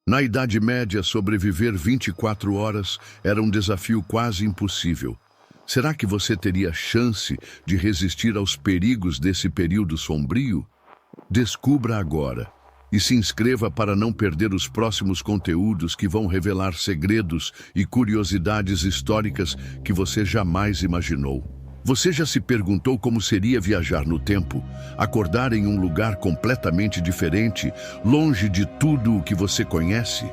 Na Idade Média, sobreviver 24 horas era um desafio quase impossível. Será que você teria chance de resistir aos perigos desse período sombrio? Descubra agora e se inscreva para não perder os próximos conteúdos que vão revelar segredos e curiosidades históricas que você jamais imaginou. Você já se perguntou como seria viajar no tempo, acordar em um lugar completamente diferente, longe de tudo o que você conhece?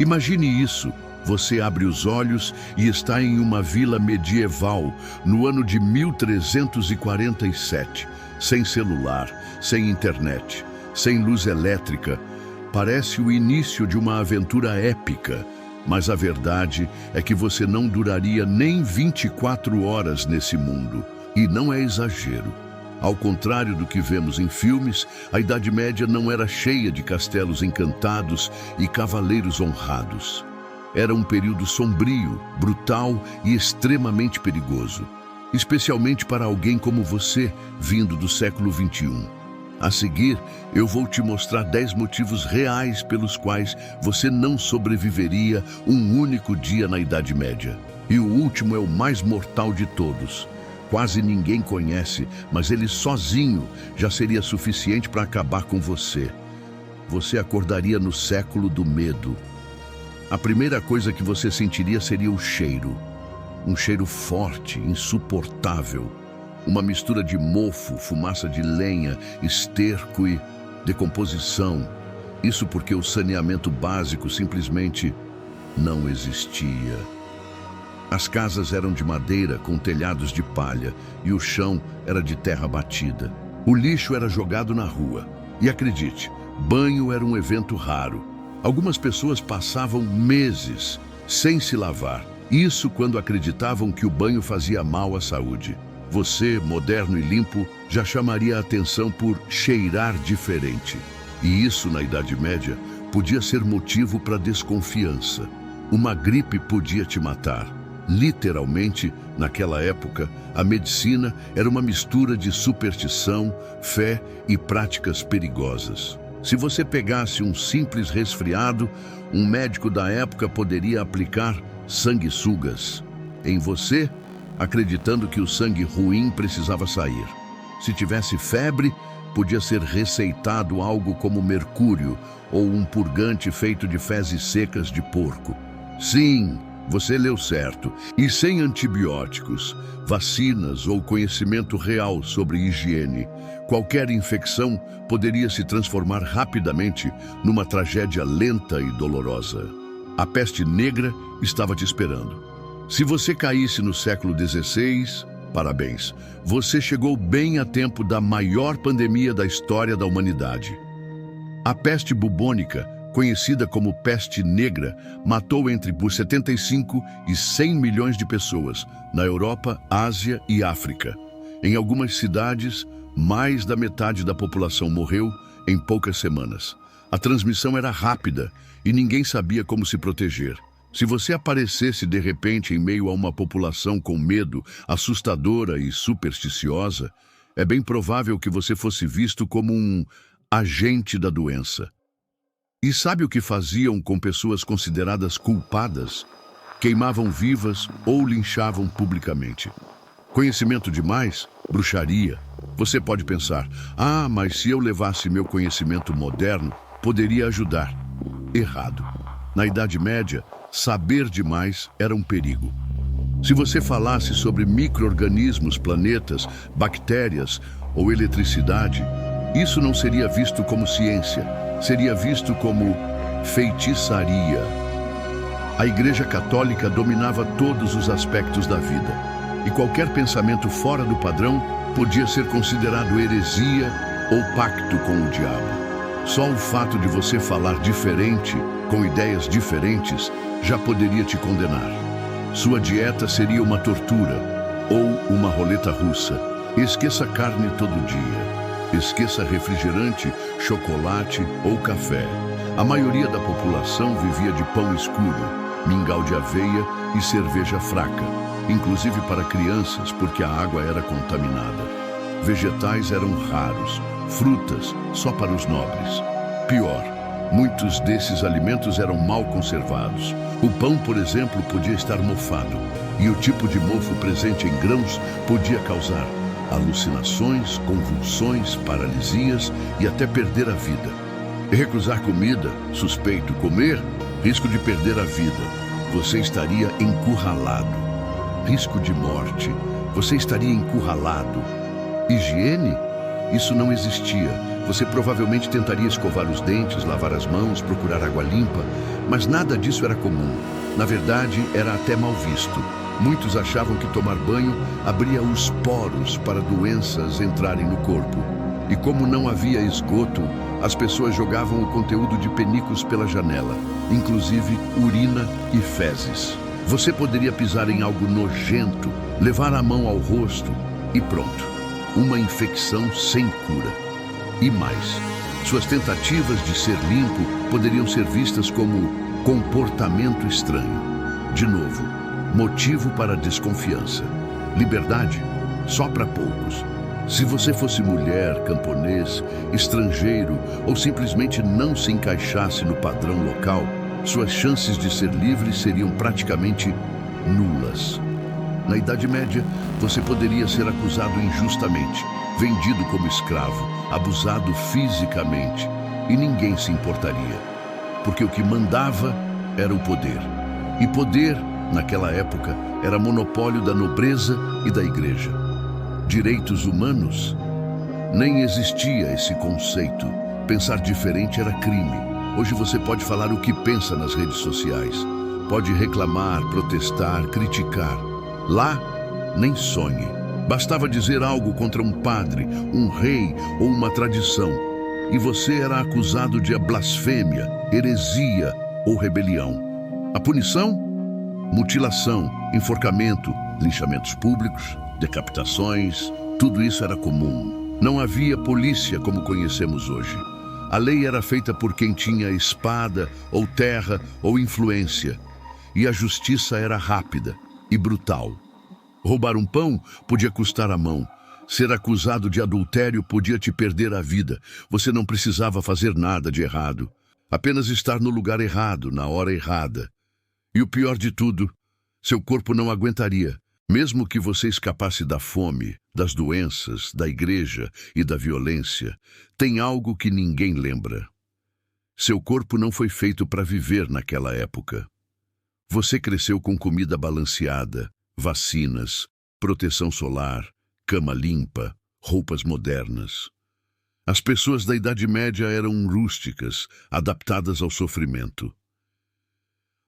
Imagine isso. Você abre os olhos e está em uma vila medieval, no ano de 1347, sem celular, sem internet, sem luz elétrica. Parece o início de uma aventura épica, mas a verdade é que você não duraria nem 24 horas nesse mundo. E não é exagero. Ao contrário do que vemos em filmes, a Idade Média não era cheia de castelos encantados e cavaleiros honrados. Era um período sombrio, brutal e extremamente perigoso, especialmente para alguém como você, vindo do século XXI. A seguir, eu vou te mostrar 10 motivos reais pelos quais você não sobreviveria um único dia na Idade Média. E o último é o mais mortal de todos. Quase ninguém conhece, mas ele sozinho já seria suficiente para acabar com você. Você acordaria no século do medo. A primeira coisa que você sentiria seria o cheiro. Um cheiro forte, insuportável. Uma mistura de mofo, fumaça de lenha, esterco e decomposição. Isso porque o saneamento básico simplesmente não existia. As casas eram de madeira com telhados de palha e o chão era de terra batida. O lixo era jogado na rua. E acredite, banho era um evento raro. Algumas pessoas passavam meses sem se lavar. Isso quando acreditavam que o banho fazia mal à saúde. Você, moderno e limpo, já chamaria a atenção por cheirar diferente. E isso, na Idade Média, podia ser motivo para desconfiança. Uma gripe podia te matar. Literalmente, naquela época, a medicina era uma mistura de superstição, fé e práticas perigosas. Se você pegasse um simples resfriado, um médico da época poderia aplicar sanguessugas em você, acreditando que o sangue ruim precisava sair. Se tivesse febre, podia ser receitado algo como mercúrio ou um purgante feito de fezes secas de porco. Sim, você leu certo. E sem antibióticos, vacinas ou conhecimento real sobre higiene, qualquer infecção poderia se transformar rapidamente numa tragédia lenta e dolorosa. A peste negra estava te esperando. Se você caísse no século XVI, parabéns, você chegou bem a tempo da maior pandemia da história da humanidade. A peste bubônica, conhecida como peste negra, matou entre 75 e 100 milhões de pessoas na Europa, Ásia e África. Em algumas cidades, mais da metade da população morreu em poucas semanas. A transmissão era rápida e ninguém sabia como se proteger. Se você aparecesse de repente em meio a uma população com medo, assustadora e supersticiosa, é bem provável que você fosse visto como um agente da doença. E sabe o que faziam com pessoas consideradas culpadas? Queimavam vivas ou linchavam publicamente. Conhecimento demais? Bruxaria. Você pode pensar, mas se eu levasse meu conhecimento moderno, poderia ajudar. Errado. Na Idade Média, saber demais era um perigo. Se você falasse sobre micro-organismos, planetas, bactérias ou eletricidade, isso não seria visto como ciência, seria visto como feitiçaria. A Igreja Católica dominava todos os aspectos da vida, e qualquer pensamento fora do padrão podia ser considerado heresia ou pacto com o diabo. Só o fato de você falar diferente, com ideias diferentes, já poderia te condenar. Sua dieta seria uma tortura ou uma roleta russa. Esqueça carne todo dia. Esqueça refrigerante, chocolate ou café. A maioria da população vivia de pão escuro, mingau de aveia e cerveja fraca, inclusive para crianças, porque a água era contaminada. Vegetais eram raros, frutas só para os nobres. Pior, Muitos desses alimentos eram mal conservados. O pão, por exemplo, podia estar mofado, e o tipo de mofo presente em grãos podia causar alucinações, convulsões, paralisias e até perder a vida. Recusar comida, suspeito. Comer, risco de perder a vida. Você estaria encurralado. Risco de morte. Você estaria encurralado. Higiene? Isso não existia. Você provavelmente tentaria escovar os dentes, lavar as mãos, procurar água limpa, mas nada disso era comum. Na verdade, era até mal visto. Muitos achavam que tomar banho abria os poros para doenças entrarem no corpo. E como não havia esgoto, as pessoas jogavam o conteúdo de penicos pela janela, inclusive urina e fezes. Você poderia pisar em algo nojento, levar a mão ao rosto e pronto. Uma infecção sem cura. E mais, suas tentativas de ser limpo poderiam ser vistas como comportamento estranho. De novo, motivo para desconfiança. Liberdade? Só para poucos. Se você fosse mulher, camponês, estrangeiro ou simplesmente não se encaixasse no padrão local, suas chances de ser livre seriam praticamente nulas. Na Idade Média, você poderia ser acusado injustamente, vendido como escravo, abusado fisicamente, e ninguém se importaria, porque o que mandava era o poder. E poder, naquela época, era monopólio da nobreza e da igreja. Direitos humanos? Nem existia esse conceito. Pensar diferente era crime. Hoje você pode falar o que pensa nas redes sociais. Pode reclamar, protestar, criticar. Lá, nem sonhe. Bastava dizer algo contra um padre, um rei ou uma tradição, e você era acusado de blasfêmia, heresia ou rebelião. A punição? Mutilação, enforcamento, linchamentos públicos, decapitações, tudo isso era comum. Não havia polícia como conhecemos hoje. A lei era feita por quem tinha espada, ou terra, ou influência. E a justiça era rápida e brutal. Roubar um pão podia custar a mão. Ser acusado de adultério podia te perder a vida. Você não precisava fazer nada de errado. Apenas estar no lugar errado, na hora errada. E o pior de tudo, seu corpo não aguentaria. Mesmo que você escapasse da fome, das doenças, da igreja e da violência, tem algo que ninguém lembra. Seu corpo não foi feito para viver naquela época. Você cresceu com comida balanceada, vacinas, proteção solar, cama limpa, roupas modernas. As pessoas da Idade Média eram rústicas, adaptadas ao sofrimento.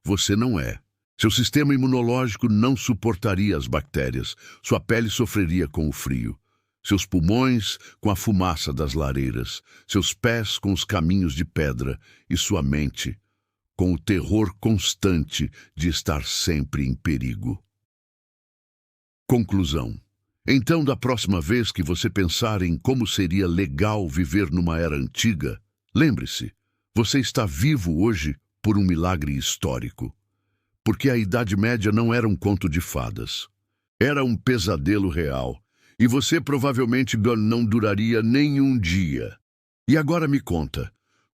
Você não é. Seu sistema imunológico não suportaria as bactérias, sua pele sofreria com o frio, seus pulmões com a fumaça das lareiras, seus pés com os caminhos de pedra e sua mente com o terror constante de estar sempre em perigo. Conclusão. Então, da próxima vez que você pensar em como seria legal viver numa era antiga, lembre-se, você está vivo hoje por um milagre histórico. Porque a Idade Média não era um conto de fadas. Era um pesadelo real. E você provavelmente não duraria nem um dia. E agora me conta,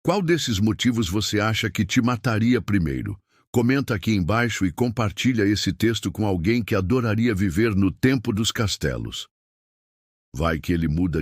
qual desses motivos você acha que te mataria primeiro? Comenta aqui embaixo e compartilha esse texto com alguém que adoraria viver no tempo dos castelos. Vai que ele muda de